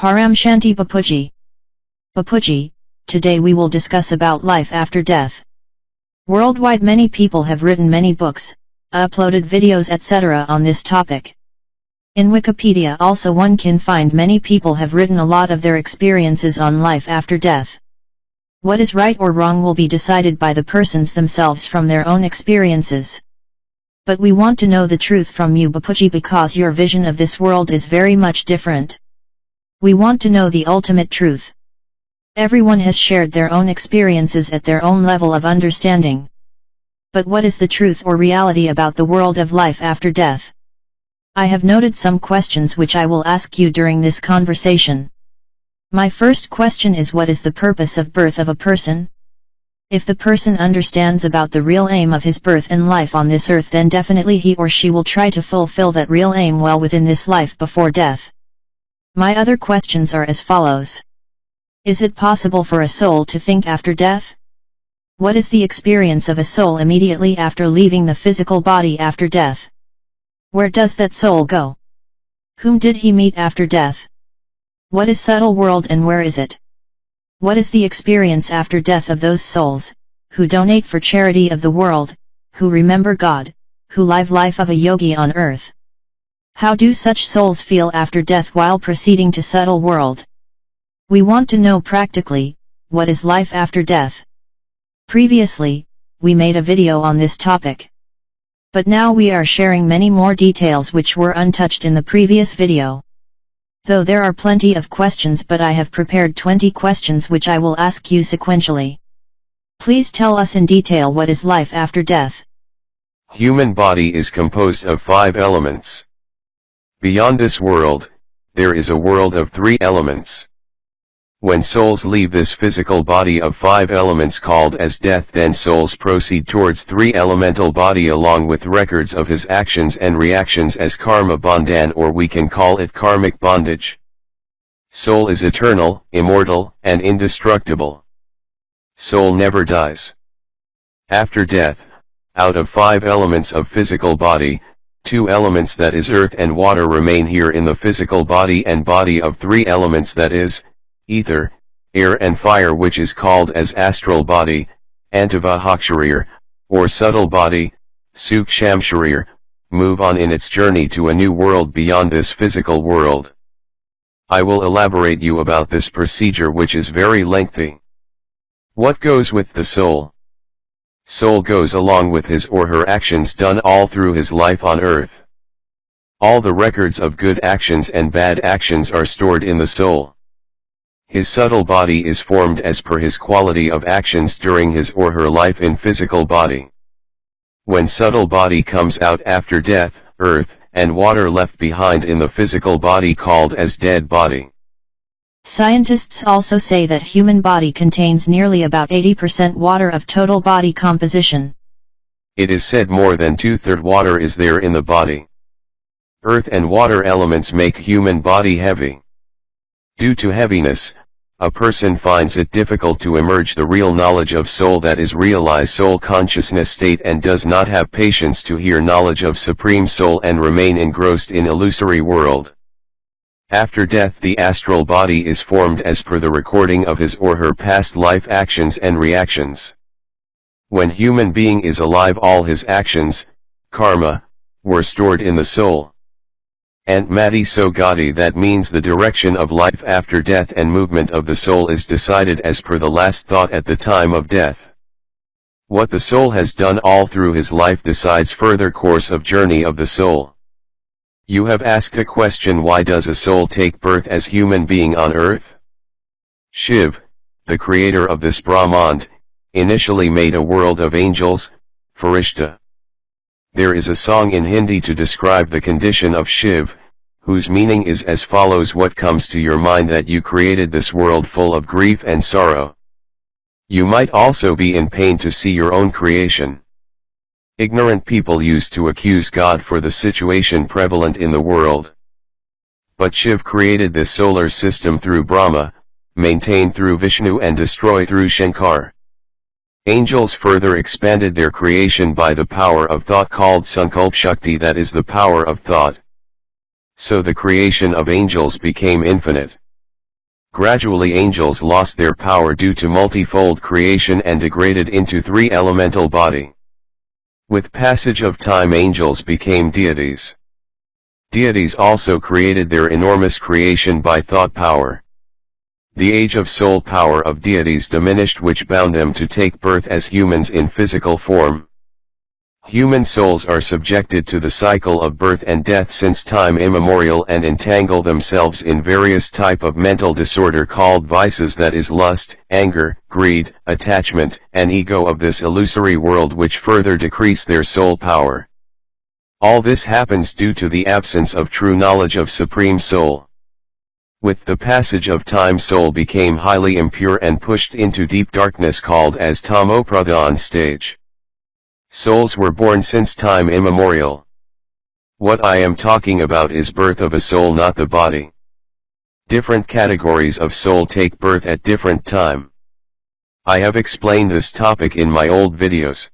Paramshanti Bapuji. Bapuji, today we will discuss about life after death. Worldwide many people have written many books, uploaded videos etc. on this topic. In Wikipedia also one can find many people have written a lot of their experiences on life after death. What is right or wrong will be decided by the persons themselves from their own experiences. But we want to know the truth from you Bapuji because your vision of this world is very much different. We want to know the ultimate truth. Everyone has shared their own experiences at their own level of understanding. But what is the truth or reality about the world of life after death? I have noted some questions which I will ask you during this conversation. My first question is, what is the purpose of birth of a person? If the person understands about the real aim of his birth and life on this earth, then definitely he or she will try to fulfill that real aim well within this life before death. My other questions are as follows. Is it possible for a soul to think after death? What is the experience of a soul immediately after leaving the physical body after death? Where does that soul go? Whom did he meet after death? What is subtle world and where is it? What is the experience after death of those souls, who donate for charity of the world, who remember God, who live life of a yogi on earth? How do such souls feel after death while proceeding to subtle world? We want to know practically, what is life after death? Previously, we made a video on this topic. But now we are sharing many more details which were untouched in the previous video. Though there are plenty of questions, but I have prepared 20 questions which I will ask you sequentially. Please tell us in detail what is life after death. Human body is composed of 5 elements. Beyond this world, there is a world of 3 elements. When souls leave this physical body of 5 elements called as death, then souls proceed towards 3 elemental body along with records of his actions and reactions as karma bandhan, or we can call it karmic bondage. Soul is eternal, immortal, and indestructible. Soul never dies. After death, out of 5 elements of physical body, 2 elements that is earth and water remain here in the physical body, and body of 3 elements that is ether, air and fire, which is called as astral body, Antavahak, or subtle body, Suksham Sharir, move on in its journey to a new world beyond this physical world. I will elaborate you about this procedure which is very lengthy. What goes with the soul? Soul goes along with his or her actions done all through his life on earth. All the records of good actions and bad actions are stored in the soul. His subtle body is formed as per his quality of actions during his or her life in physical body. When subtle body comes out after death, earth and water left behind in the physical body called as dead body. Scientists also say that human body contains nearly about 80% water of total body composition. It is said more than 2/3 water is there in the body. Earth and water elements make human body heavy. Due to heaviness, a person finds it difficult to emerge the real knowledge of soul, that is realize soul consciousness state, and does not have patience to hear knowledge of supreme soul and remain engrossed in illusory world. After death, the astral body is formed as per the recording of his or her past life actions and reactions. When human being is alive, all his actions, karma, were stored in the soul. And Mati Sogati, that means the direction of life after death and movement of the soul is decided as per the last thought at the time of death. What the soul has done all through his life decides further course of journey of the soul. You have asked a question, why does a soul take birth as human being on earth? Shiv, the creator of this Brahmand, initially made a world of angels, Farishta. There is a song in Hindi to describe the condition of Shiv, whose meaning is as follows: what comes to your mind that you created this world full of grief and sorrow? You might also be in pain to see your own creation. Ignorant people used to accuse God for the situation prevalent in the world. But Shiv created this solar system through Brahma, maintained through Vishnu and destroyed through Shankar. Angels further expanded their creation by the power of thought called Sankalp Shakti, that is the power of thought. So the creation of angels became infinite. Gradually angels lost their power due to multifold creation and degraded into three-elemental body. With passage of time angels became deities. Deities also created their enormous creation by thought power. The age of soul power of deities diminished, which bound them to take birth as humans in physical form. Human souls are subjected to the cycle of birth and death since time immemorial and entangle themselves in various type of mental disorder called vices, that is lust, anger, greed, attachment, and ego of this illusory world, which further decrease their soul power. All this happens due to the absence of true knowledge of Supreme Soul. With the passage of time soul became highly impure and pushed into deep darkness called as Tamopradhan stage. Souls were born since time immemorial. What I am talking about is birth of a soul, not the body. Different categories of soul take birth at different time. I have explained this topic in my old videos.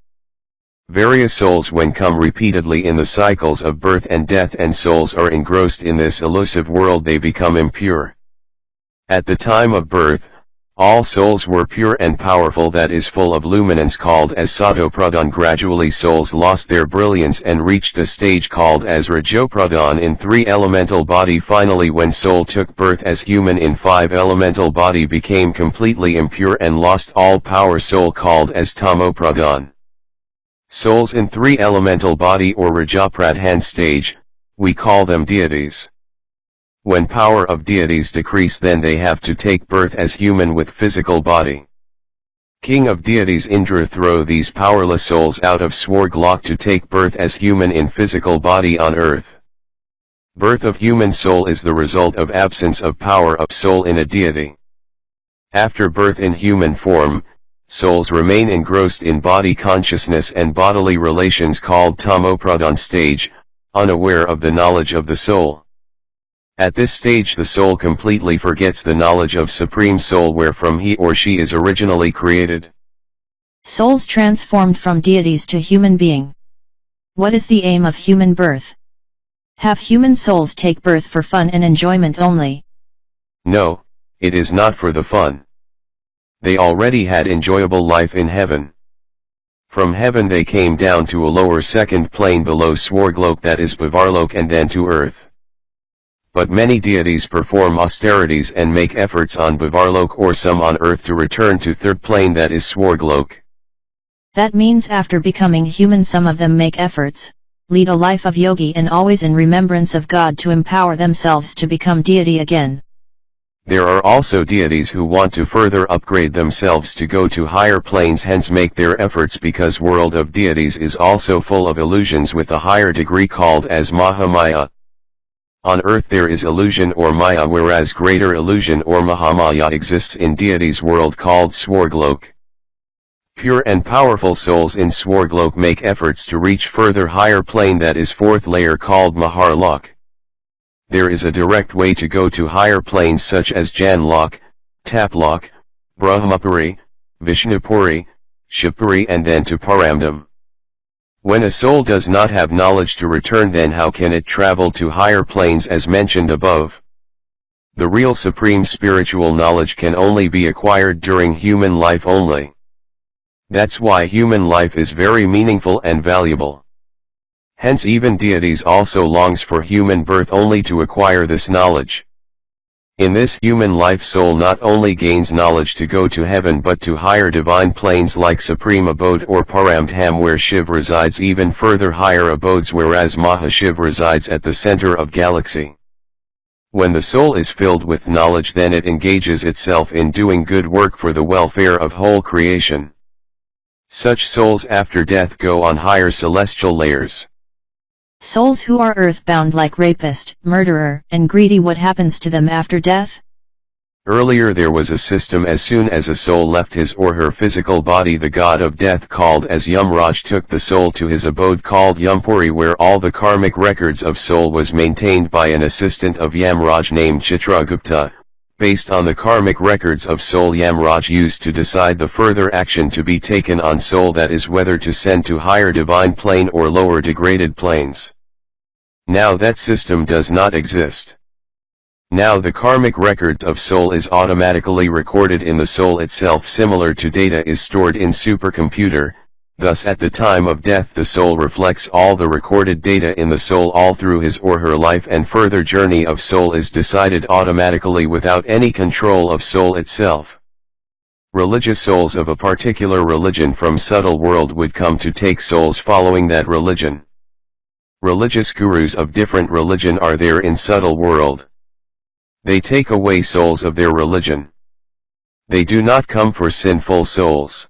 Various souls when come repeatedly in the cycles of birth and death, and souls are engrossed in this elusive world, they become impure. At the time of birth, all souls were pure and powerful, that is full of luminance called as Satopradhan. Gradually souls lost their brilliance and reached a stage called as Rajopradhan in three-elemental body. Finally, when soul took birth as human in five-elemental body, became completely impure and lost all power, soul called as Tamopradhan. Souls in three-elemental body or Rajapradhan stage, we call them deities. When power of deities decrease, then they have to take birth as human with physical body. King of deities Indra throw these powerless souls out of Swarglok to take birth as human in physical body on earth. Birth of human soul is the result of absence of power of soul in a deity. After birth in human form, souls remain engrossed in body consciousness and bodily relations called Tamopradhan stage, unaware of the knowledge of the soul. At this stage the soul completely forgets the knowledge of Supreme Soul, wherefrom he or she is originally created. Souls transformed from deities to human being. What is the aim of human birth? Have human souls take birth for fun and enjoyment only? No, it is not for the fun. They already had enjoyable life in heaven. From heaven they came down to a lower second plane below Swarglok, that is Bhavarlok, and then to earth. But many deities perform austerities and make efforts on Bhavarlok or some on earth to return to third plane, that is Swarglok. That means after becoming human some of them make efforts, lead a life of yogi and always in remembrance of God to empower themselves to become deity again. There are also deities who want to further upgrade themselves to go to higher planes, hence make their efforts, because world of deities is also full of illusions with a higher degree called as Mahamaya. On earth there is illusion or Maya, whereas greater illusion or Mahamaya exists in deities world called Swarglok. Pure and powerful souls in Swarglok make efforts to reach further higher plane, that is fourth layer called Maharlok. There is a direct way to go to higher planes such as Janlok, Taplok, Brahmapuri, Vishnupuri, Shivpuri, and then to Paramdam. When a soul does not have knowledge to return, then how can it travel to higher planes as mentioned above? The real supreme spiritual knowledge can only be acquired during human life only. That's why human life is very meaningful and valuable. Hence even deities also longs for human birth only to acquire this knowledge. In this human life soul not only gains knowledge to go to heaven but to higher divine planes like Supreme Abode or Paramdham where Shiv resides, even further higher abodes, whereas Mahashiv resides at the center of galaxy. When the soul is filled with knowledge, then it engages itself in doing good work for the welfare of whole creation. Such souls after death go on higher celestial layers. Souls who are earthbound like rapist, murderer, and greedy, what happens to them after death? Earlier there was a system. As soon as a soul left his or her physical body, the god of death called as Yamraj took the soul to his abode called Yampuri, where all the karmic records of soul was maintained by an assistant of Yamraj named Chitragupta. Based on the karmic records of soul, Yamraj used to decide the further action to be taken on soul, that is whether to send to higher divine plane or lower degraded planes. Now that system does not exist. Now the karmic records of soul is automatically recorded in the soul itself, similar to data is stored in supercomputer. Thus at the time of death the soul reflects all the recorded data in the soul all through his or her life, and further journey of soul is decided automatically without any control of soul itself. Religious souls of a particular religion from subtle world would come to take souls following that religion. Religious gurus of different religion are there in subtle world. They take away souls of their religion. They do not come for sinful souls.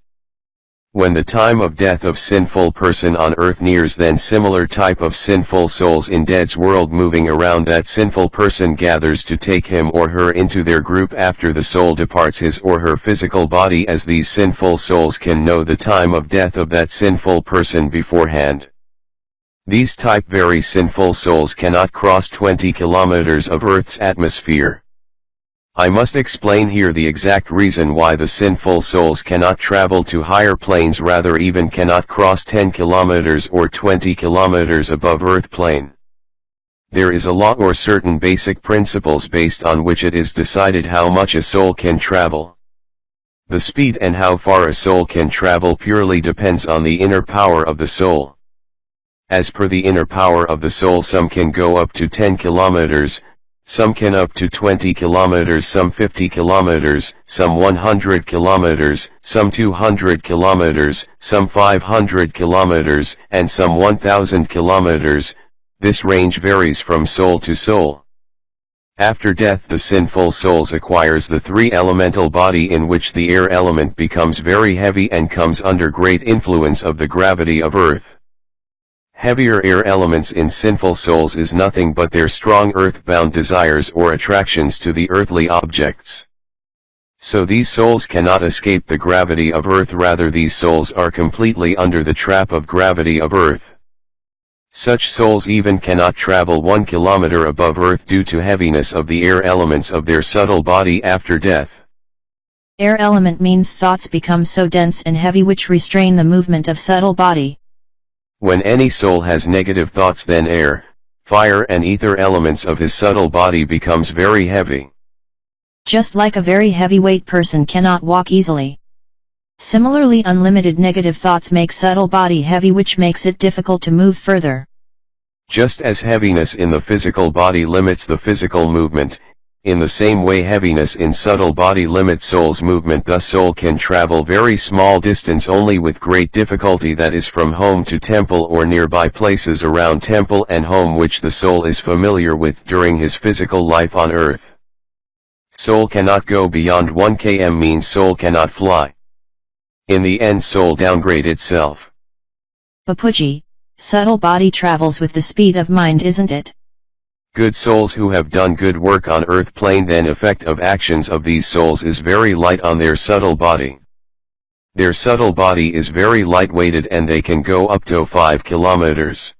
When the time of death of sinful person on earth nears, then similar type of sinful souls in dead's world moving around that sinful person gathers to take him or her into their group after the soul departs his or her physical body, as these sinful souls can know the time of death of that sinful person beforehand. These type very sinful souls cannot cross 20 kilometers of Earth's atmosphere. I must explain here the exact reason why the sinful souls cannot travel to higher planes, rather even cannot cross 10 kilometers or 20 kilometers above Earth plane. There is a law or certain basic principles based on which it is decided how much a soul can travel. The speed and how far a soul can travel purely depends on the inner power of the soul. As per the inner power of the soul, some can go up to 10 kilometers, some can up to 20 kilometers, some 50 kilometers, some 100 kilometers, some 200 kilometers, some 500 kilometers, and some 1000 kilometers. This range varies from soul to soul. After death the sinful souls acquires the three elemental body, in which the air element becomes very heavy and comes under great influence of the gravity of earth. Heavier air elements in sinful souls is nothing but their strong earth-bound desires or attractions to the earthly objects. So these souls cannot escape the gravity of earth, rather these souls are completely under the trap of gravity of earth. Such souls even cannot travel 1 kilometer above earth due to heaviness of the air elements of their subtle body after death. Air element means thoughts become so dense and heavy which restrain the movement of subtle body. When any soul has negative thoughts, then air, fire and ether elements of his subtle body becomes very heavy. Just like a very heavyweight person cannot walk easily. Similarly, unlimited negative thoughts make subtle body heavy, which makes it difficult to move further. Just as heaviness in the physical body limits the physical movement, in the same way heaviness in subtle body limits soul's movement. Thus soul can travel very small distance only with great difficulty, that is from home to temple or nearby places around temple and home, which the soul is familiar with during his physical life on earth. Soul cannot go beyond 1 km means soul cannot fly. In the end soul downgrade itself. Bapuji, subtle body travels with the speed of mind, isn't it? Good souls who have done good work on earth plane, then effect of actions of these souls is very light on their subtle body. Their subtle body is very light-weighted and they can go up to 5 kilometers.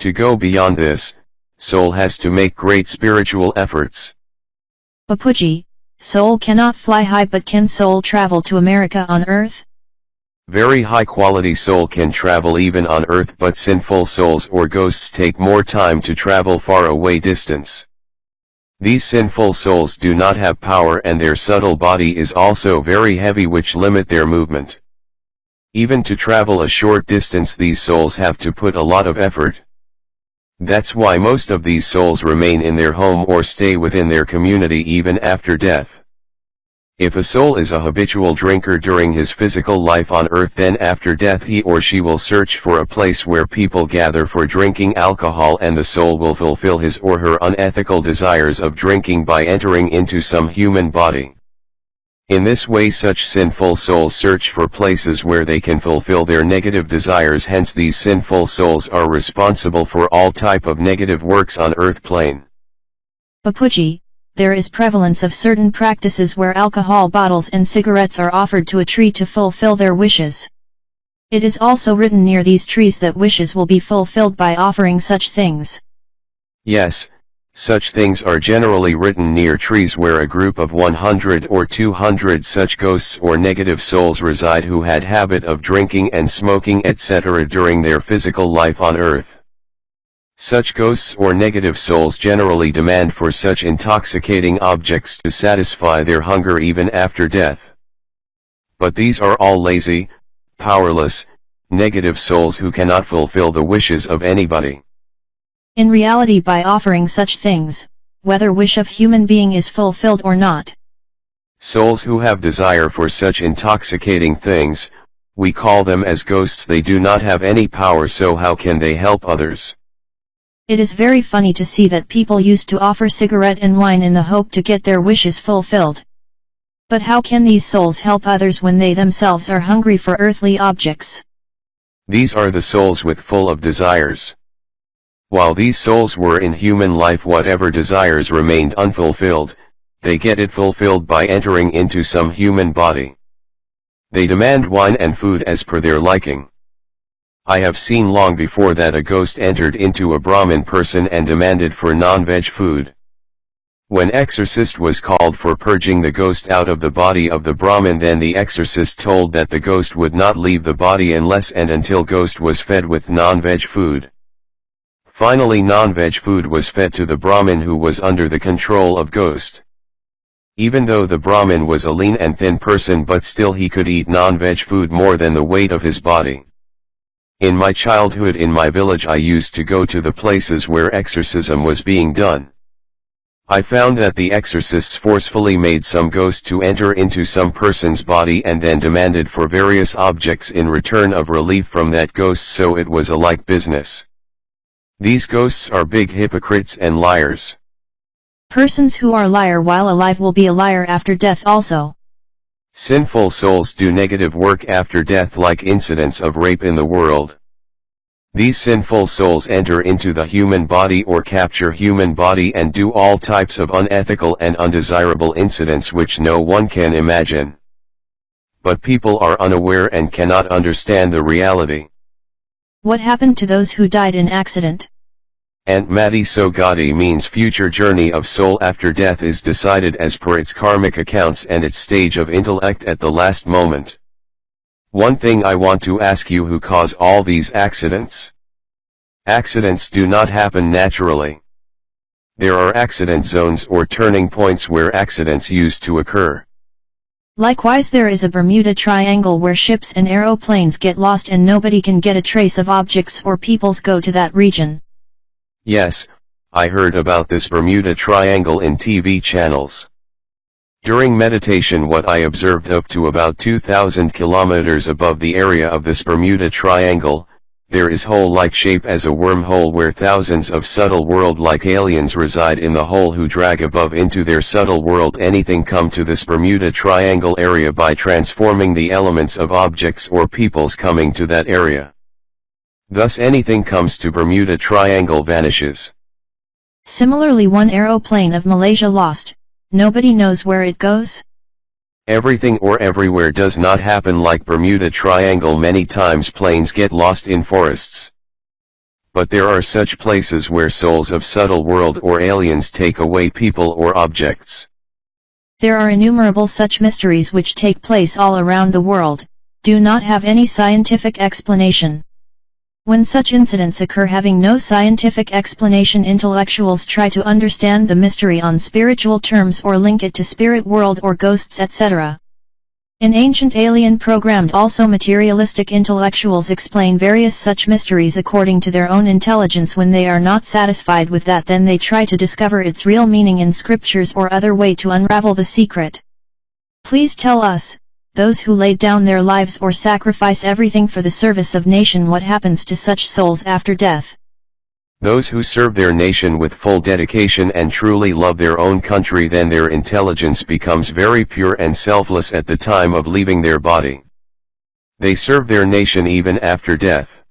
To go beyond this, soul has to make great spiritual efforts. Bapuji, soul cannot fly high, but can soul travel to America on earth? Very high quality soul can travel even on earth, but sinful souls or ghosts take more time to travel far away distance. These sinful souls do not have power and their subtle body is also very heavy, which limit their movement. Even to travel a short distance these souls have to put a lot of effort. That's why most of these souls remain in their home or stay within their community even after death. If a soul is a habitual drinker during his physical life on earth, then after death he or she will search for a place where people gather for drinking alcohol, and the soul will fulfill his or her unethical desires of drinking by entering into some human body. In this way such sinful souls search for places where they can fulfill their negative desires, hence these sinful souls are responsible for all type of negative works on earth plane. Bapuji, there is prevalence of certain practices where alcohol bottles and cigarettes are offered to a tree to fulfill their wishes. It is also written near these trees that wishes will be fulfilled by offering such things. Yes, such things are generally written near trees where a group of 100 or 200 such ghosts or negative souls reside who had habit of drinking and smoking etc. during their physical life on earth. Such ghosts or negative souls generally demand for such intoxicating objects to satisfy their hunger even after death. But these are all lazy, powerless, negative souls who cannot fulfill the wishes of anybody. In reality, by offering such things, whether wish of human being is fulfilled or not. Souls who have desire for such intoxicating things, we call them as ghosts. They do not have any power, so how can they help others? It is very funny to see that people used to offer cigarette and wine in the hope to get their wishes fulfilled. But how can these souls help others when they themselves are hungry for earthly objects? These are the souls with full of desires. While these souls were in human life, whatever desires remained unfulfilled, they get it fulfilled by entering into some human body. They demand wine and food as per their liking. I have seen long before that a ghost entered into a Brahmin person and demanded for non-veg food. When exorcist was called for purging the ghost out of the body of the Brahmin, then the exorcist told that the ghost would not leave the body unless and until ghost was fed with non-veg food. Finally, non-veg food was fed to the Brahmin, who was under the control of ghost. Even though the Brahmin was a lean and thin person, but still he could eat non-veg food more than the weight of his body. In my childhood in my village, I used to go to the places where exorcism was being done. I found that the exorcists forcefully made some ghost to enter into some person's body and then demanded for various objects in return of relief from that ghost, so it was a like business. These ghosts are big hypocrites and liars. Persons who are liar while alive will be a liar after death also. Sinful souls do negative work after death, like incidents of rape in the world. These sinful souls enter into the human body or capture human body and do all types of unethical and undesirable incidents which no one can imagine. But people are unaware and cannot understand the reality. What happened to those who died in accident? Antmati Sogati means future journey of soul after death is decided as per its karmic accounts and its stage of intellect at the last moment. One thing I want to ask you: who cause all these accidents? Accidents do not happen naturally. There are accident zones or turning points where accidents used to occur. Likewise, there is a Bermuda Triangle where ships and aeroplanes get lost and nobody can get a trace of objects or peoples go to that region. Yes, I heard about this Bermuda Triangle in TV channels. During meditation, what I observed, up to about 2,000 kilometers above the area of this Bermuda Triangle, there is hole-like shape as a wormhole where thousands of subtle world-like aliens reside in the hole, who drag above into their subtle world anything come to this Bermuda Triangle area by transforming the elements of objects or peoples coming to that area. Thus anything comes to Bermuda Triangle vanishes. Similarly, one aeroplane of Malaysia lost. Nobody knows where it goes? Everything or everywhere does not happen like Bermuda Triangle. Many times planes get lost in forests. But there are such places where souls of subtle world or aliens take away people or objects. There are innumerable such mysteries which take place all around the world, do not have any scientific explanation. When such incidents occur having no scientific explanation, intellectuals try to understand the mystery on spiritual terms or link it to spirit world or ghosts, etc. In ancient alien programmed, also materialistic intellectuals explain various such mysteries according to their own intelligence. When they are not satisfied with that, then they try to discover its real meaning in scriptures or other way to unravel the secret. Please tell us, those who laid down their lives or sacrifice everything for the service of nation, what happens to such souls after death? Those who serve their nation with full dedication and truly love their own country, then their intelligence becomes very pure and selfless at the time of leaving their body. They serve their nation even after death.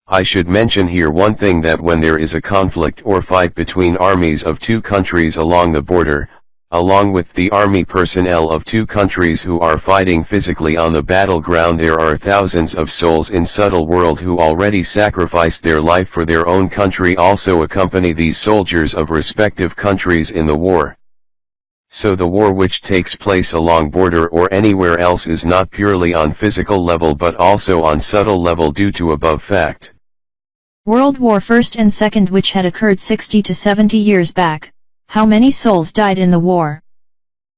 I should mention here one thing, that when there is a conflict or fight between armies of two countries along the border, along with the army personnel of two countries who are fighting physically on the battleground, there are thousands of souls in subtle world who already sacrificed their life for their own country, also accompany these soldiers of respective countries in the war. So the war which takes place along border or anywhere else is not purely on physical level but also on subtle level due to above fact. World War I and II, which had occurred 60 to 70 years back, how many souls died in the war?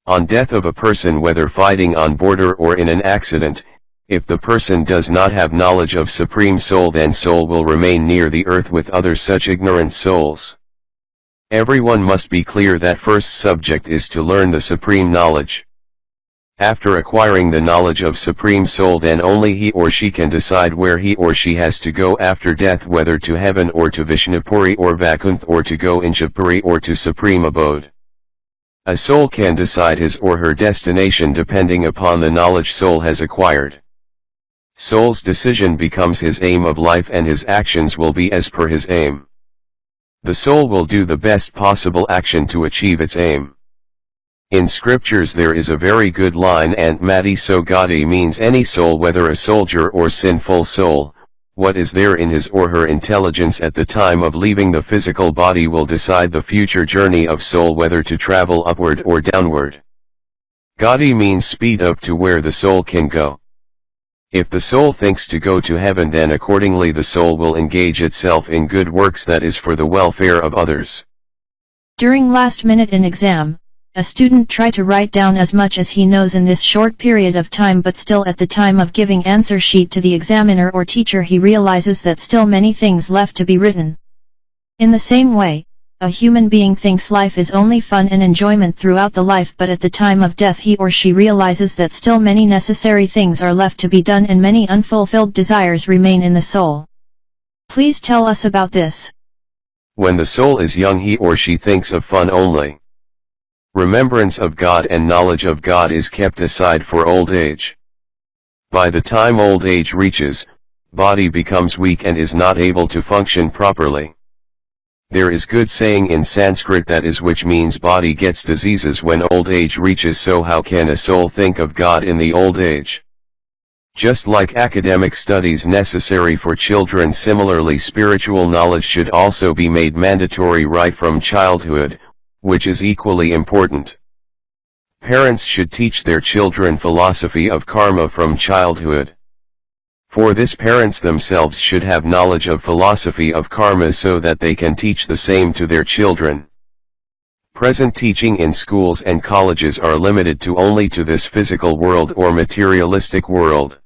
On death of a person, whether fighting on border or in an accident, if the person does not have knowledge of Supreme Soul, then soul will remain near the earth with other such ignorant souls. Everyone must be clear that first subject is to learn the Supreme Knowledge. After acquiring the knowledge of Supreme Soul, then only he or she can decide where he or she has to go after death, whether to heaven or to Vishnupuri or Vaikuntha, or to go Inchapuri or to Supreme Abode. A soul can decide his or her destination depending upon the knowledge soul has acquired. Soul's decision becomes his aim of life, and his actions will be as per his aim. The soul will do the best possible action to achieve its aim. In scriptures there is a very good line, and Mati so Gati, means any soul, whether a soldier or sinful soul, what is there in his or her intelligence at the time of leaving the physical body will decide the future journey of soul, whether to travel upward or downward. Gati means speed up to where the soul can go. If the soul thinks to go to heaven, then accordingly the soul will engage itself in good works, that is for the welfare of others. During last minute in exam, a student try to write down as much as he knows in this short period of time, but still at the time of giving answer sheet to the examiner or teacher he realizes that still many things left to be written. In the same way, a human being thinks life is only fun and enjoyment throughout the life, but at the time of death he or she realizes that still many necessary things are left to be done and many unfulfilled desires remain in the soul. Please tell us about this. When the soul is young, he or she thinks of fun only. Remembrance of God and knowledge of God is kept aside for old age. By the time old age reaches, body becomes weak and is not able to function properly. There is good saying in Sanskrit that is, which means body gets diseases when old age reaches, so how can a soul think of God in the old age? Just like academic studies necessary for children, similarly spiritual knowledge should also be made mandatory right from childhood, which is equally important. Parents should teach their children philosophy of karma from childhood. For this, parents themselves should have knowledge of philosophy of karma so that they can teach the same to their children. Present teaching in schools and colleges are limited to only to this physical world or materialistic world.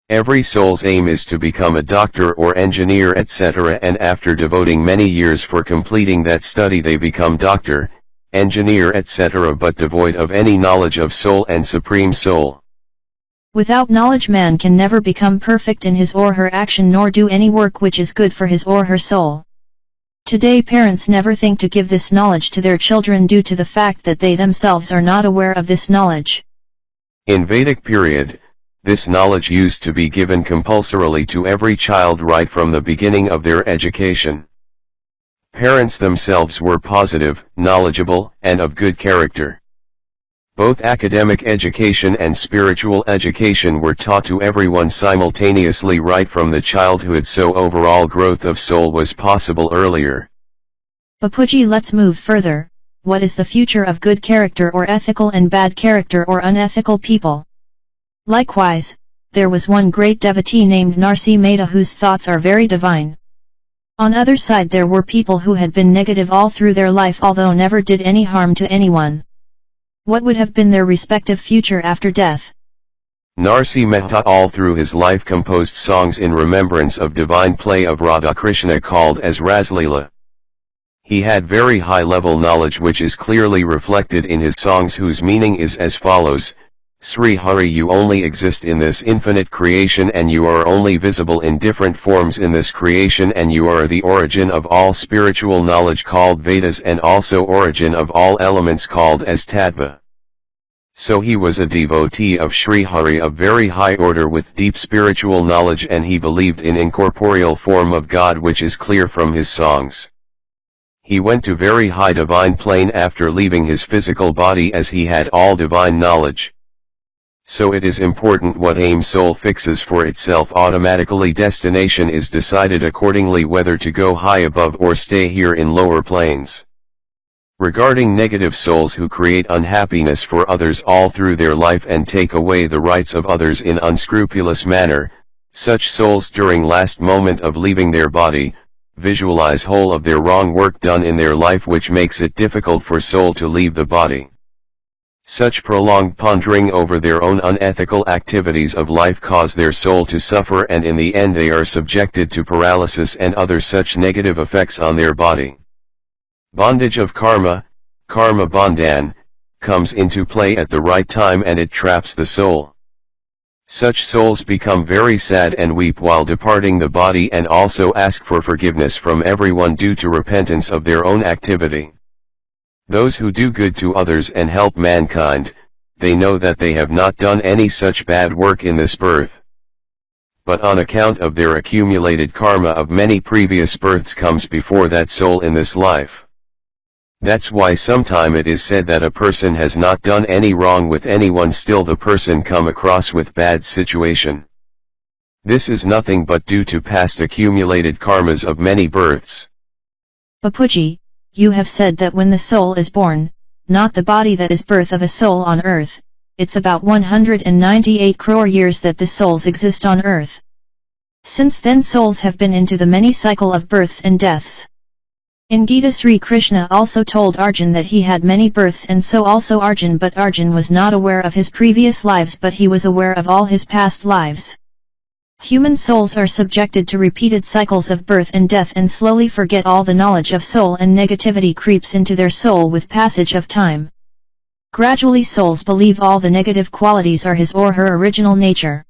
Every soul's aim is to become a doctor or engineer, etc., and after devoting many years for completing that study they become doctor, engineer, etc., but devoid of any knowledge of soul and Supreme Soul. Without knowledge man can never become perfect in his or her action nor do any work which is good for his or her soul. Today parents never think to give this knowledge to their children due to the fact that they themselves are not aware of this knowledge. In Vedic period, this knowledge used to be given compulsorily to every child right from the beginning of their education. Parents themselves were positive, knowledgeable, and of good character. Both academic education and spiritual education were taught to everyone simultaneously right from the childhood, so overall growth of soul was possible earlier. Bapuji, let's move further. What is the future of good character or ethical and bad character or unethical people? Likewise, there was one great devotee named Narsi Mehta whose thoughts are very divine. On other side there were people who had been negative all through their life although never did any harm to anyone. What would have been their respective future after death? Narsi Mehta all through his life composed songs in remembrance of divine play of Radha Krishna called as Raslila. He had very high level knowledge which is clearly reflected in his songs, whose meaning is as follows: Sri Hari, you only exist in this infinite creation and you are only visible in different forms in this creation, and you are the origin of all spiritual knowledge called Vedas and also origin of all elements called as Tattva. So he was a devotee of Sri Hari of very high order with deep spiritual knowledge, and he believed in incorporeal form of God, which is clear from his songs. He went to very high divine plane after leaving his physical body as he had all divine knowledge. So it is important what aim soul fixes for itself, automatically destination is decided accordingly whether to go high above or stay here in lower planes. Regarding negative souls who create unhappiness for others all through their life and take away the rights of others in unscrupulous manner, Such souls during last moment of leaving their body, visualize whole of their wrong work done in their life which makes it difficult for soul to leave the body. Such prolonged pondering over their own unethical activities of life cause their soul to suffer, and in the end they are subjected to paralysis and other such negative effects on their body. Bondage of karma, karma bandhan, comes into play at the right time and it traps the soul. Such souls become very sad and weep while departing the body and also ask for forgiveness from everyone due to repentance of their own activity. Those who do good to others and help mankind, they know that they have not done any such bad work in this birth. But on account of their accumulated karma of many previous births comes before that soul in this life. That's why sometime it is said that a person has not done any wrong with anyone, still the person come across with bad situation. This is nothing but due to past accumulated karmas of many births. Bapuji, you have said that when the soul is born, not the body that is birth of a soul on earth, it's about 198 crore years that the souls exist on earth. Since then souls have been into the many cycle of births and deaths. In Gita Sri Krishna also told Arjun that he had many births and so also Arjun, but Arjun was not aware of his previous lives but he was aware of all his past lives. Human souls are subjected to repeated cycles of birth and death and slowly forget all the knowledge of soul, and negativity creeps into their soul with passage of time. Gradually souls believe all the negative qualities are his or her original nature.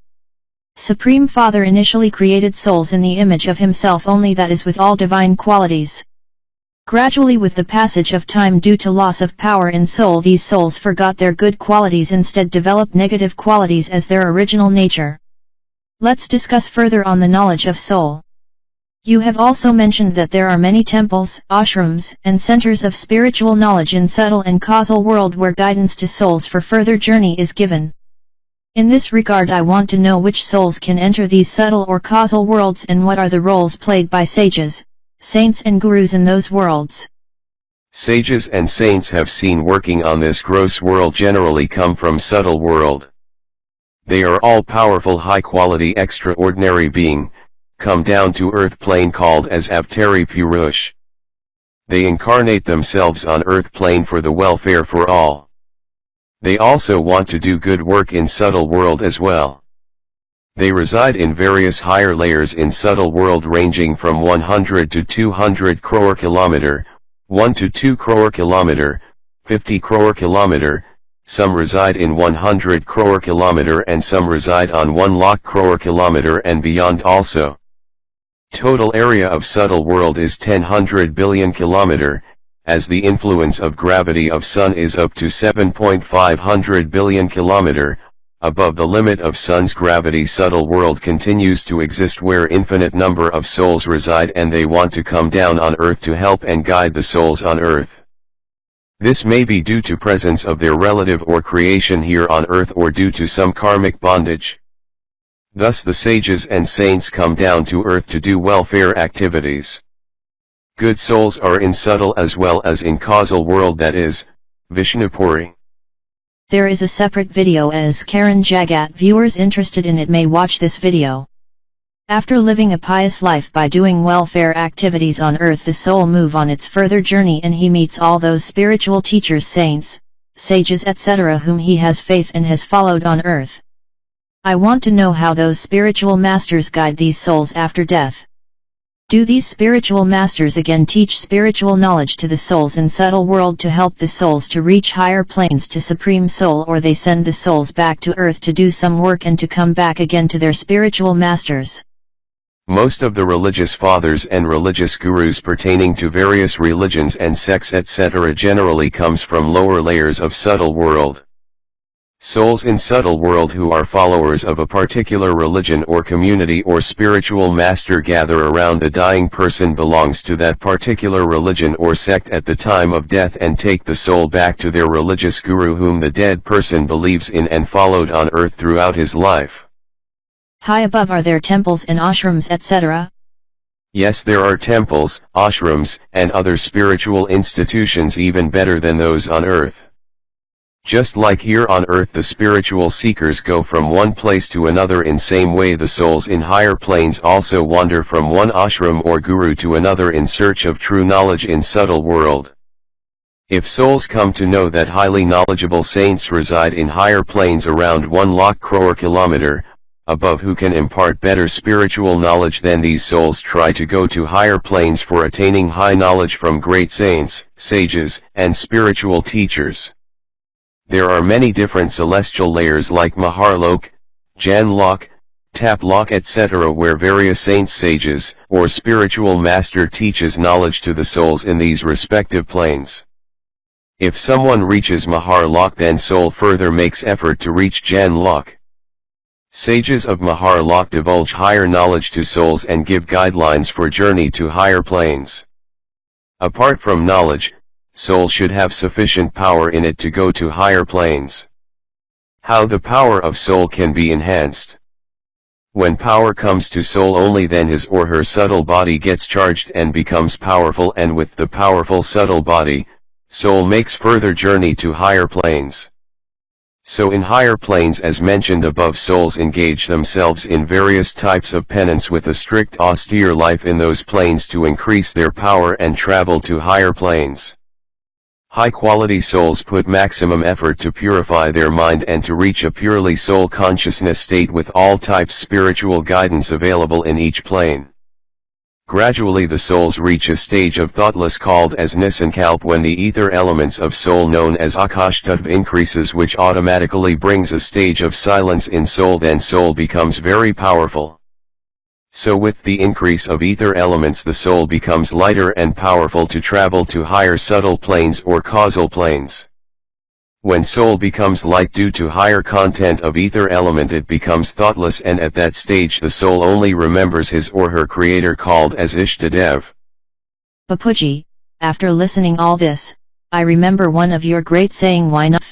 Supreme Father initially created souls in the image of himself only, that is with all divine qualities. Gradually with the passage of time due to loss of power in soul, these souls forgot their good qualities, instead developed negative qualities as their original nature. Let's discuss further on the knowledge of soul. You have also mentioned that there are many temples, ashrams, and centers of spiritual knowledge in subtle and causal world where guidance to souls for further journey is given. In this regard I want to know which souls can enter these subtle or causal worlds and what are the roles played by sages, saints and gurus in those worlds. Sages and saints have seen working on this gross world generally come from subtle world. They are all powerful high-quality extraordinary being, come down to earth plane called as Avtari Purush. They incarnate themselves on earth plane for the welfare for all. They also want to do good work in subtle world as well. They reside in various higher layers in subtle world ranging from 100 to 200 crore kilometer, 1 to 2 crore kilometer, 50 crore kilometer, some reside in 100 crore kilometer and some reside on 1 lakh crore kilometer and beyond also. Total area of subtle world is 10 billion kilometer, as the influence of gravity of sun is up to 7.5 billion kilometer, above the limit of sun's gravity. Subtle world continues to exist where infinite number of souls reside and they want to come down on earth to help and guide the souls on earth. This may be due to presence of their relative or creation here on earth or due to some karmic bondage. Thus the sages and saints come down to earth to do welfare activities. Good souls are in subtle as well as in causal world, that is, Vishnupuri. There is a separate video as Karan Jagat. Viewers interested in it may watch this video. After living a pious life by doing welfare activities on earth, the soul move on its further journey and he meets all those spiritual teachers, saints, sages etc. whom he has faith and has followed on earth. I want to know how those spiritual masters guide these souls after death. Do these spiritual masters again teach spiritual knowledge to the souls in subtle world to help the souls to reach higher planes to Supreme Soul, or they send the souls back to earth to do some work and to come back again to their spiritual masters? Most of the religious fathers and religious gurus pertaining to various religions and sects etc. generally comes from lower layers of subtle world. Souls in subtle world who are followers of a particular religion or community or spiritual master gather around the dying person belongs to that particular religion or sect at the time of death and take the soul back to their religious guru whom the dead person believes in and followed on earth throughout his life. High above are there temples and ashrams etc.? Yes, there are temples, ashrams, and other spiritual institutions even better than those on earth. Just like here on earth the spiritual seekers go from one place to another, in same way the souls in higher planes also wander from one ashram or guru to another in search of true knowledge in subtle world. If souls come to know that highly knowledgeable saints reside in higher planes around 1 crore kilometer above who can impart better spiritual knowledge, then these souls try to go to higher planes for attaining high knowledge from great saints, sages, and spiritual teachers. There are many different celestial layers like Maharlok, Janlok, Taplok etc., where various saints, sages, or spiritual master teaches knowledge to the souls in these respective planes. If someone reaches Maharlok, then soul further makes effort to reach Janlok. Sages of Maharlok divulge higher knowledge to souls and give guidelines for journey to higher planes. Apart from knowledge, soul should have sufficient power in it to go to higher planes. How the power of soul can be enhanced? When power comes to soul only, then his or her subtle body gets charged and becomes powerful, and with the powerful subtle body, soul makes further journey to higher planes. So in higher planes, as mentioned above, souls engage themselves in various types of penance with a strict austere life in those planes to increase their power and travel to higher planes. High-quality souls put maximum effort to purify their mind and to reach a purely soul consciousness state with all types spiritual guidance available in each plane. Gradually the souls reach a stage of thoughtless called as Nisankalp, when the ether elements of soul known as Akashtattva increases, which automatically brings a stage of silence in soul. Then soul becomes very powerful. So with the increase of ether elements the soul becomes lighter and powerful to travel to higher subtle planes or causal planes. When soul becomes light due to higher content of ether element, it becomes thoughtless, and at that stage the soul only remembers his or her creator called as Ishtadev. Bapuji, after listening all this, I remember one of your great saying, why not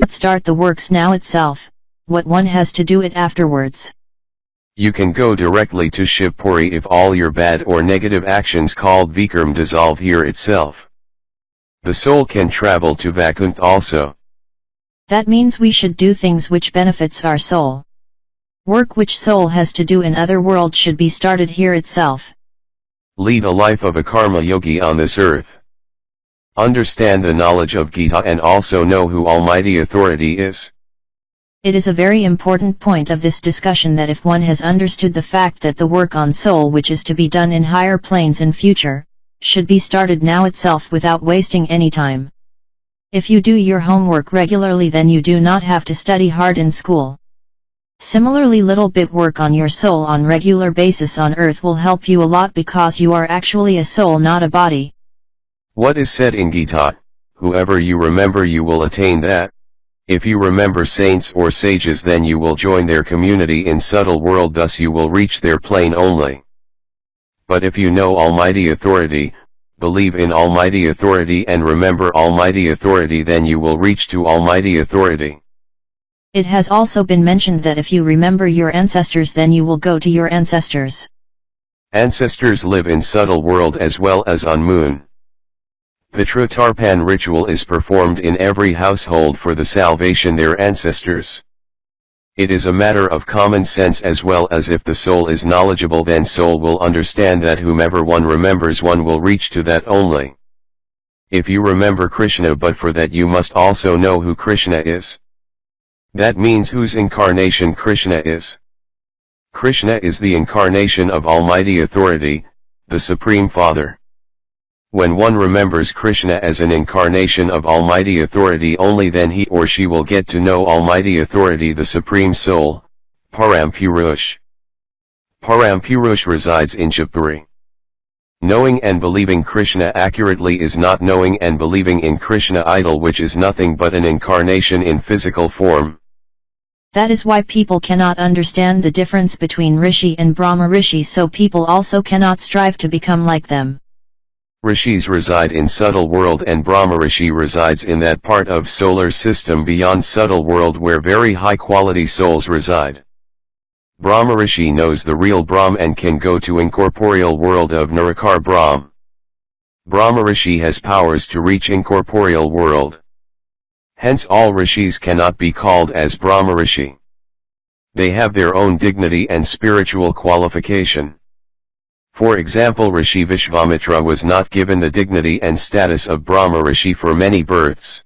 start the works now itself, what one has to do it afterwards. You can go directly to Shivpuri if all your bad or negative actions called Vikram dissolve here itself. The soul can travel to Vaikuntha also. That means we should do things which benefits our soul. Work which soul has to do in other world should be started here itself. Lead a life of a karma yogi on this earth. Understand the knowledge of Gita and also know who Almighty Authority is. It is a very important point of this discussion that if one has understood the fact that the work on soul which is to be done in higher planes in future, should be started now itself without wasting any time. If you do your homework regularly, then you do not have to study hard in school. Similarly, little bit work on your soul on regular basis on earth will help you a lot, because you are actually a soul, not a body. What is said in Gita, whoever you remember you will attain that. If you remember saints or sages, then you will join their community in subtle world, thus you will reach their plane only. But if you know Almighty Authority, believe in Almighty Authority and remember Almighty Authority, then you will reach to Almighty Authority. It has also been mentioned that if you remember your ancestors, then you will go to your ancestors. Ancestors live in subtle world as well as on moon. Pitra Tarpan ritual is performed in every household for the salvation their ancestors. It is a matter of common sense as well, as if the soul is knowledgeable, then soul will understand that whomever one remembers one will reach to that only. If you remember Krishna, but for that you must also know who Krishna is. That means whose incarnation Krishna is. Krishna is the incarnation of Almighty Authority, the Supreme Father. When one remembers Krishna as an incarnation of Almighty Authority only, then he or she will get to know Almighty Authority, the Supreme Soul, Parampurush. Parampurush resides in Shivpuri. Knowing and believing Krishna accurately is not knowing and believing in Krishna idol, which is nothing but an incarnation in physical form. That is why people cannot understand the difference between Rishi and Brahma Rishi, so people also cannot strive to become like them. Rishis reside in subtle world and Brahma Rishi resides in that part of solar system beyond subtle world where very high quality souls reside. Brahma Rishi knows the real Brahm and can go to incorporeal world of Nirakar Brahm. Brahma Rishi has powers to reach incorporeal world. Hence all rishis cannot be called as Brahma Rishi. They have their own dignity and spiritual qualification. For example, Rishi Vishvamitra was not given the dignity and status of Brahma Rishi for many births.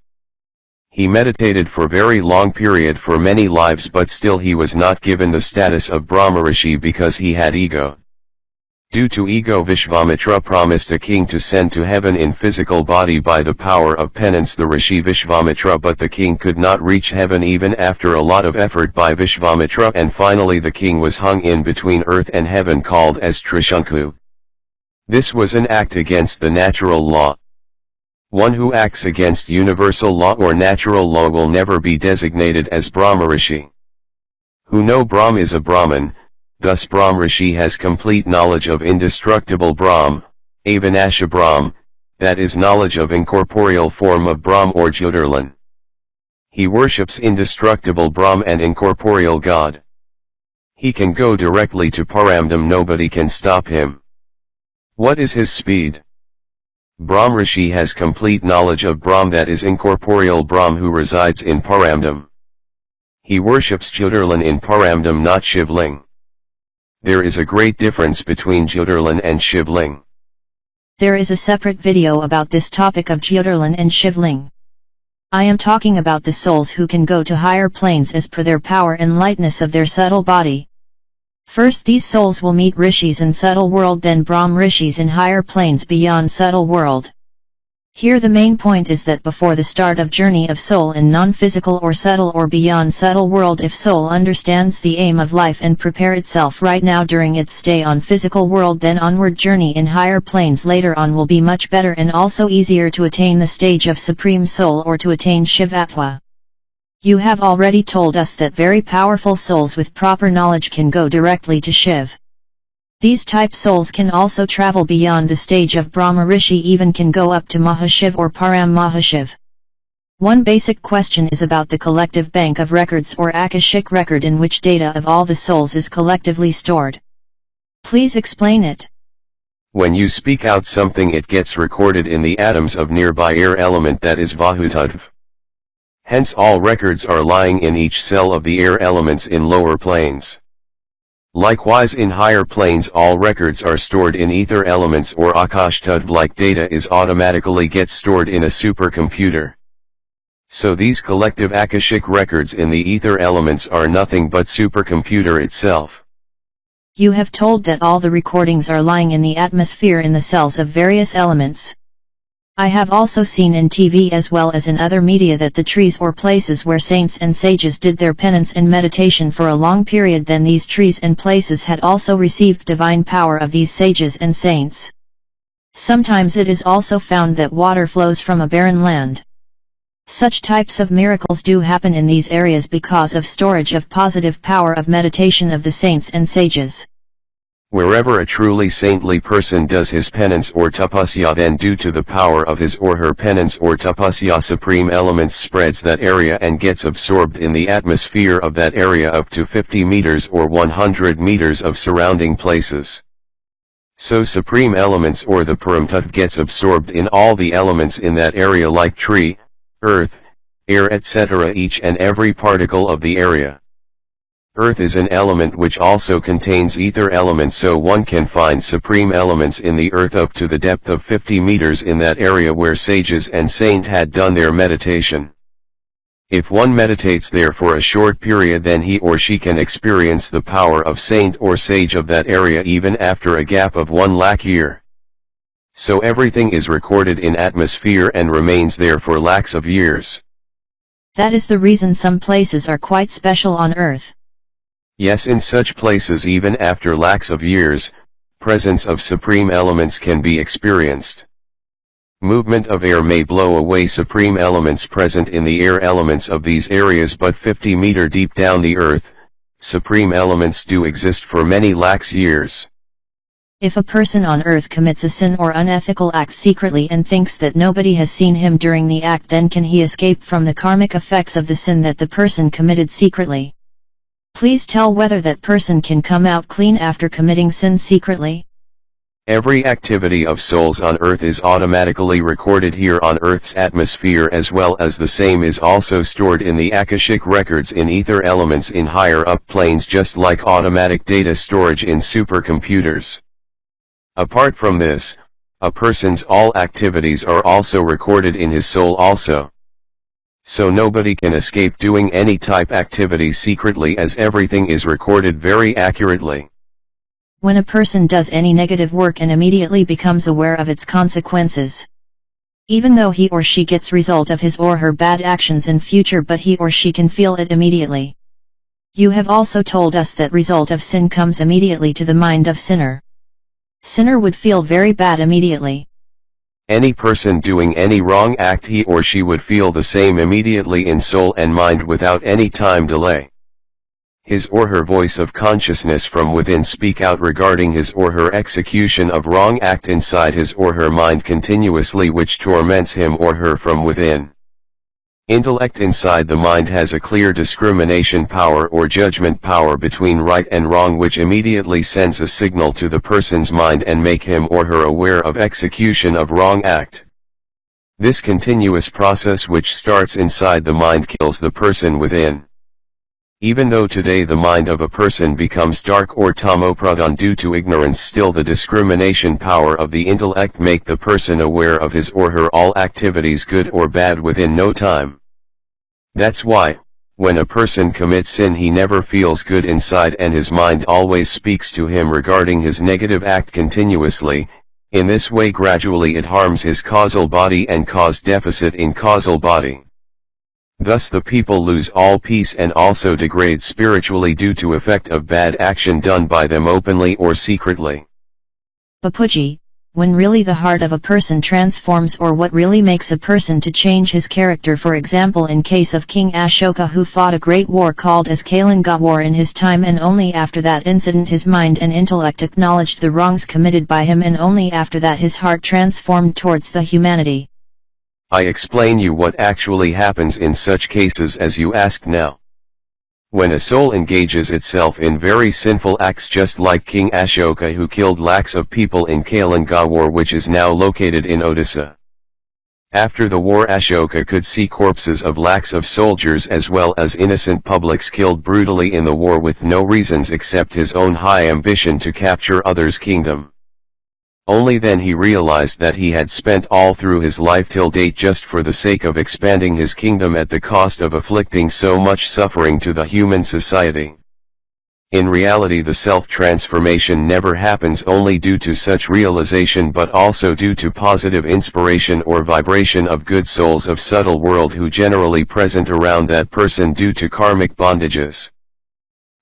He meditated for very long period for many lives, but still he was not given the status of Brahma Rishi because he had ego. Due to ego, Vishvamitra promised a king to send to heaven in physical body by the power of penance the Rishi Vishvamitra, but the king could not reach heaven even after a lot of effort by Vishvamitra, and finally the king was hung in between earth and heaven, called as Trishanku. This was an act against the natural law. One who acts against universal law or natural law will never be designated as Brahma Rishi. Who know Brahm is a Brahman. Thus Brahm Rishi has complete knowledge of indestructible Brahm, Avinasha Brahm, that is knowledge of incorporeal form of Brahm or Jyotirlan. He worships indestructible Brahm and incorporeal God. He can go directly to Paramdam, nobody can stop him. What is his speed? Brahm Rishi has complete knowledge of Brahm, that is incorporeal Brahm who resides in Paramdam. He worships Jyotirlan in Paramdam, not Shivling. There is a great difference between Jyotirlan and Shivling. There is a separate video about this topic of Jyotirlan and Shivling. I am talking about the souls who can go to higher planes as per their power and lightness of their subtle body. First, these souls will meet rishis in subtle world, then Brahm rishis in higher planes beyond subtle world. Here the main point is that before the start of journey of soul in non-physical or subtle or beyond subtle world, if soul understands the aim of life and prepare itself right now during its stay on physical world, then onward journey in higher planes later on will be much better and also easier to attain the stage of Supreme Soul or to attain Shivatva. You have already told us that very powerful souls with proper knowledge can go directly to Shiv. These type souls can also travel beyond the stage of Brahma Rishi, even can go up to Mahashiv or Param Mahashiv. One basic question is about the collective bank of records or Akashic record in which data of all the souls is collectively stored. Please explain it. When you speak out something, it gets recorded in the atoms of nearby air element, that is Vahutadv. Hence all records are lying in each cell of the air elements in lower planes. Likewise in higher planes all records are stored in ether elements or Akashtadv, like data is automatically gets stored in a supercomputer. So these collective Akashic records in the ether elements are nothing but supercomputer itself. You have told that all the recordings are lying in the atmosphere in the cells of various elements. I have also seen in TV as well as in other media that the trees or places where saints and sages did their penance and meditation for a long period, then these trees and places had also received divine power of these sages and saints. Sometimes it is also found that water flows from a barren land. Such types of miracles do happen in these areas because of storage of positive power of meditation of the saints and sages. Wherever a truly saintly person does his penance or tapasya, then due to the power of his or her penance or tapasya, supreme elements spreads that area and gets absorbed in the atmosphere of that area up to 50 meters or 100 meters of surrounding places. So supreme elements or the Paramtattva gets absorbed in all the elements in that area, like tree, earth, air, etc., each and every particle of the area. Earth is an element which also contains ether elements, so one can find supreme elements in the earth up to the depth of 50 meters in that area where sages and saint had done their meditation. If one meditates there for a short period, then he or she can experience the power of saint or sage of that area even after a gap of 1 lakh year. So everything is recorded in atmosphere and remains there for lakhs of years. That is the reason some places are quite special on earth. Yes, in such places even after lakhs of years, presence of supreme elements can be experienced. Movement of air may blow away supreme elements present in the air elements of these areas, but 50 meter deep down the earth, supreme elements do exist for many lakhs years. If a person on earth commits a sin or unethical act secretly and thinks that nobody has seen him during the act, then can he escape from the karmic effects of the sin that the person committed secretly? Please tell whether that person can come out clean after committing sin secretly. Every activity of souls on earth is automatically recorded here on Earth's atmosphere, as well as the same is also stored in the Akashic records in ether elements in higher up planes, just like automatic data storage in supercomputers. Apart from this, a person's all activities are also recorded in his soul also. So nobody can escape doing any type activity secretly, as everything is recorded very accurately. When a person does any negative work and immediately becomes aware of its consequences, even though he or she gets result of his or her bad actions in future, but he or she can feel it immediately. You have also told us that result of sin comes immediately to the mind of sinner. Sinner would feel very bad immediately. Any person doing any wrong act, he or she would feel the same immediately in soul and mind without any time delay. His or her voice of consciousness from within speak out regarding his or her execution of wrong act inside his or her mind continuously, which torments him or her from within. Intellect inside the mind has a clear discrimination power or judgment power between right and wrong, which immediately sends a signal to the person's mind and make him or her aware of execution of wrong act. This continuous process which starts inside the mind kills the person within. Even though today the mind of a person becomes dark or tamopradhan due to ignorance, still the discrimination power of the intellect make the person aware of his or her all activities, good or bad, within no time. That's why, when a person commits sin, he never feels good inside and his mind always speaks to him regarding his negative act continuously. In this way gradually it harms his causal body and cause deficit in causal body. Thus the people lose all peace and also degrade spiritually due to effect of bad action done by them openly or secretly. Bapuji, when really the heart of a person transforms, or what really makes a person to change his character, for example in case of King Ashoka, who fought a great war called as Kalinga War in his time, and only after that incident his mind and intellect acknowledged the wrongs committed by him, and only after that his heart transformed towards the humanity. I explain you what actually happens in such cases as you ask now. When a soul engages itself in very sinful acts, just like King Ashoka, who killed lakhs of people in Kalinga War, which is now located in Odisha. After the war, Ashoka could see corpses of lakhs of soldiers as well as innocent publics killed brutally in the war with no reasons except his own high ambition to capture others' kingdom. Only then he realized that he had spent all through his life till date just for the sake of expanding his kingdom at the cost of afflicting so much suffering to the human society. In reality, the self-transformation never happens only due to such realization, but also due to positive inspiration or vibration of good souls of subtle world who generally present around that person due to karmic bondages.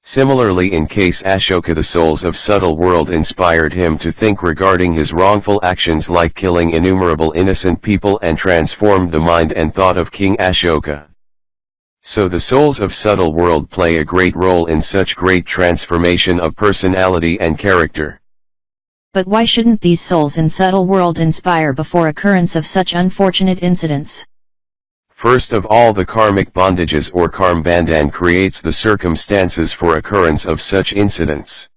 Similarly, in case Ashoka, the souls of subtle world inspired him to think regarding his wrongful actions like killing innumerable innocent people and transformed the mind and thought of King Ashoka. So the souls of subtle world play a great role in such great transformation of personality and character. But why shouldn't these souls in subtle world inspire before occurrence of such unfortunate incidents? First of all, the karmic bondages or karma bandhan creates the circumstances for occurrence of such incidents.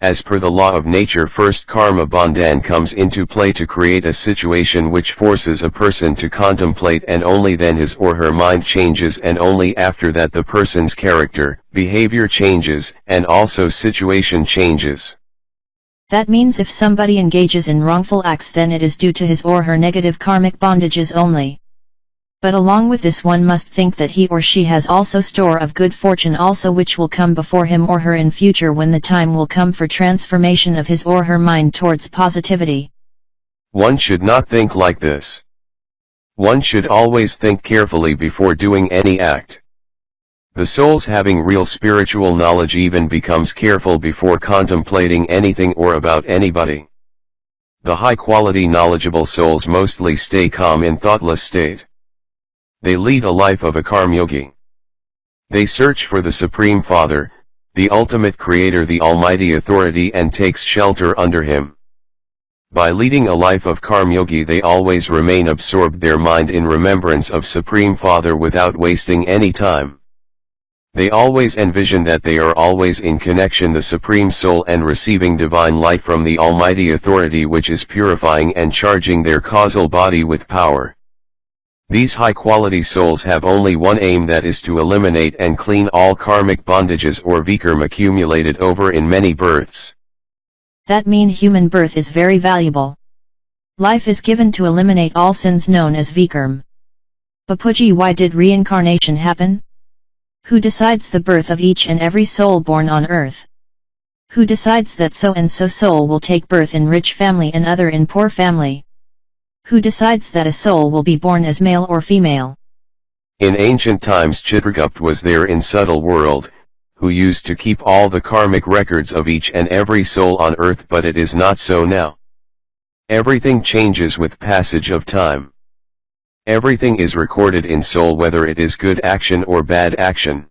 As per the law of nature, first karma bandhan comes into play to create a situation which forces a person to contemplate, and only then his or her mind changes, and only after that the person's character, behavior changes, and also situation changes. That means if somebody engages in wrongful acts, then it is due to his or her negative karmic bondages only. But along with this, one must think that he or she has also store of good fortune also, which will come before him or her in future when the time will come for transformation of his or her mind towards positivity. One should not think like this. One should always think carefully before doing any act. The souls having real spiritual knowledge even becomes careful before contemplating anything or about anybody. The high-quality knowledgeable souls mostly stay calm in thoughtless state. They lead a life of a karmyogi. They search for the Supreme Father, the ultimate Creator, the Almighty Authority, and takes shelter under Him. By leading a life of karmyogi, they always remain absorbed their mind in remembrance of Supreme Father without wasting any time. They always envision that they are always in connection the Supreme Soul and receiving divine light from the Almighty Authority, which is purifying and charging their causal body with power. These high-quality souls have only one aim, that is to eliminate and clean all karmic bondages or vikram accumulated over in many births. That means human birth is very valuable. Life is given to eliminate all sins known as vikram. Bapuji, why did reincarnation happen? Who decides the birth of each and every soul born on earth? Who decides that so and so soul will take birth in rich family and other in poor family? Who decides that a soul will be born as male or female? In ancient times Chitragupta was there in subtle world, who used to keep all the karmic records of each and every soul on earth, but it is not so now. Everything changes with passage of time. Everything is recorded in soul, whether it is good action or bad action.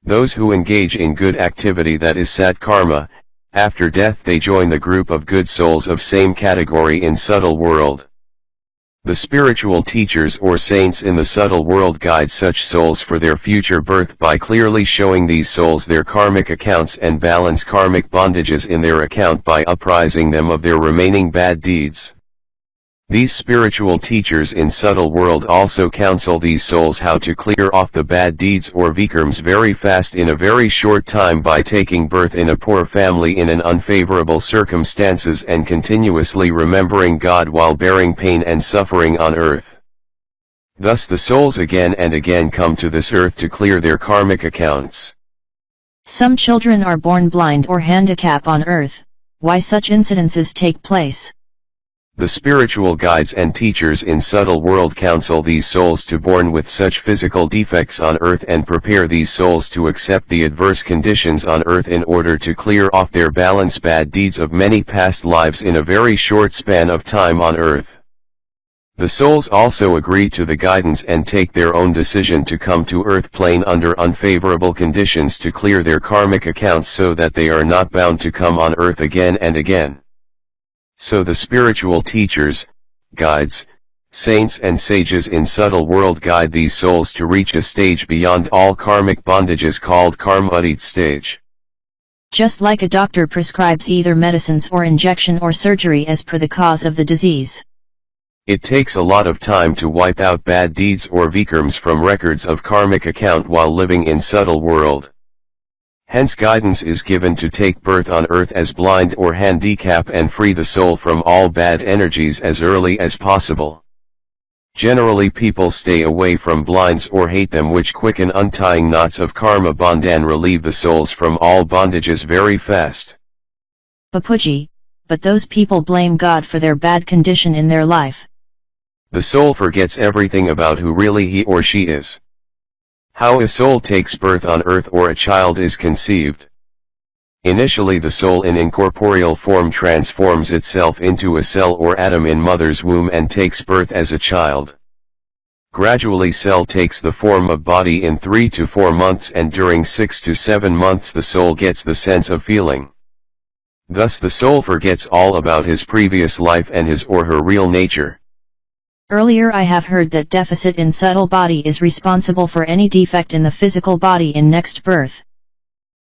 Those who engage in good activity, that is sat karma, after death they join the group of good souls of same category in subtle world. The spiritual teachers or saints in the subtle world guide such souls for their future birth by clearly showing these souls their karmic accounts and balance karmic bondages in their account by uprising them of their remaining bad deeds. These spiritual teachers in subtle world also counsel these souls how to clear off the bad deeds or vikrams very fast in a very short time by taking birth in a poor family in an unfavorable circumstances and continuously remembering God while bearing pain and suffering on earth. Thus the souls again and again come to this earth to clear their karmic accounts. Some children are born blind or handicapped on earth. Why such incidences take place? The spiritual guides and teachers in subtle world counsel these souls to born with such physical defects on earth and prepare these souls to accept the adverse conditions on earth in order to clear off their balance bad deeds of many past lives in a very short span of time on earth. The souls also agree to the guidance and take their own decision to come to earth plane under unfavorable conditions to clear their karmic accounts so that they are not bound to come on earth again and again. So the spiritual teachers, guides, saints and sages in subtle world guide these souls to reach a stage beyond all karmic bondages called karma-udit stage. Just like a doctor prescribes either medicines or injection or surgery as per the cause of the disease. It takes a lot of time to wipe out bad deeds or vikrams from records of karmic account while living in subtle world. Hence guidance is given to take birth on earth as blind or handicapped and free the soul from all bad energies as early as possible. Generally people stay away from blinds or hate them, which quicken untying knots of karma bond and relieve the souls from all bondages very fast. Bapuji, but those people blame God for their bad condition in their life. The soul forgets everything about who really he or she is. How a soul takes birth on earth or a child is conceived. Initially the soul in incorporeal form transforms itself into a cell or atom in mother's womb and takes birth as a child. Gradually cell takes the form of body in 3 to 4 months, and during 6 to 7 months the soul gets the sense of feeling. Thus the soul forgets all about his previous life and his or her real nature. Earlier I have heard that deficit in subtle body is responsible for any defect in the physical body in next birth.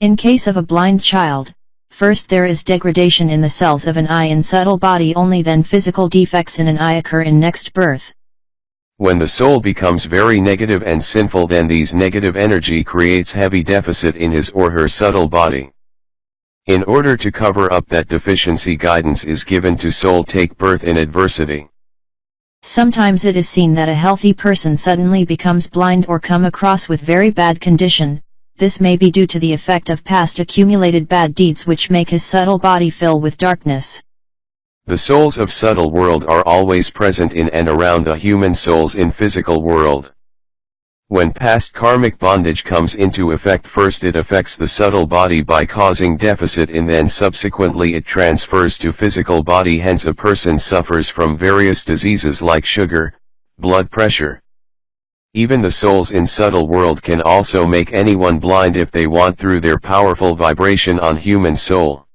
In case of a blind child, first there is degradation in the cells of an eye in subtle body, only then physical defects in an eye occur in next birth. When the soul becomes very negative and sinful, then these negative energy creates heavy deficit in his or her subtle body. In order to cover up that deficiency, guidance is given to soul take birth in adversity. Sometimes it is seen that a healthy person suddenly becomes blind or come across with very bad condition. This may be due to the effect of past accumulated bad deeds which make his subtle body fill with darkness. The souls of subtle world are always present in and around the human souls in physical world. When past karmic bondage comes into effect, first it affects the subtle body by causing deficit in, then subsequently it transfers to physical body, hence a person suffers from various diseases like sugar, blood pressure. Even the souls in subtle world can also make anyone blind if they want through their powerful vibration on human soul.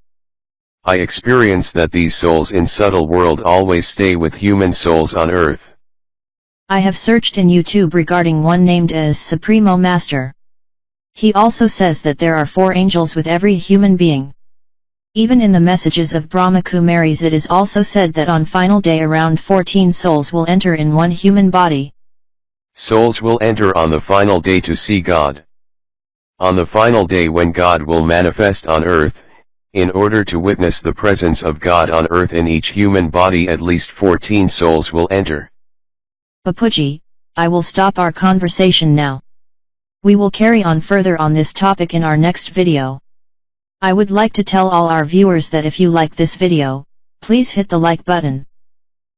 I experience that these souls in subtle world always stay with human souls on earth. I have searched in YouTube regarding one named as Supremo Master. He also says that there are 4 angels with every human being. Even in the messages of Brahma Kumaris it is also said that on final day around 14 souls will enter in one human body. Souls will enter on the final day to see God. On the final day when God will manifest on earth, in order to witness the presence of God on earth in each human body at least 14 souls will enter. Bapuji, I will stop our conversation now. We will carry on further on this topic in our next video. I would like to tell all our viewers that if you like this video, please hit the like button.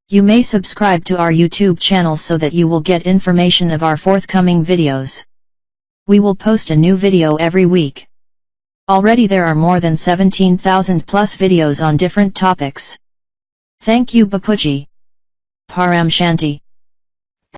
You may subscribe to our YouTube channel so that you will get information of our forthcoming videos. We will post a new video every week. Already there are more than 17,000 plus videos on different topics. Thank you Bapuji. Paramshanti.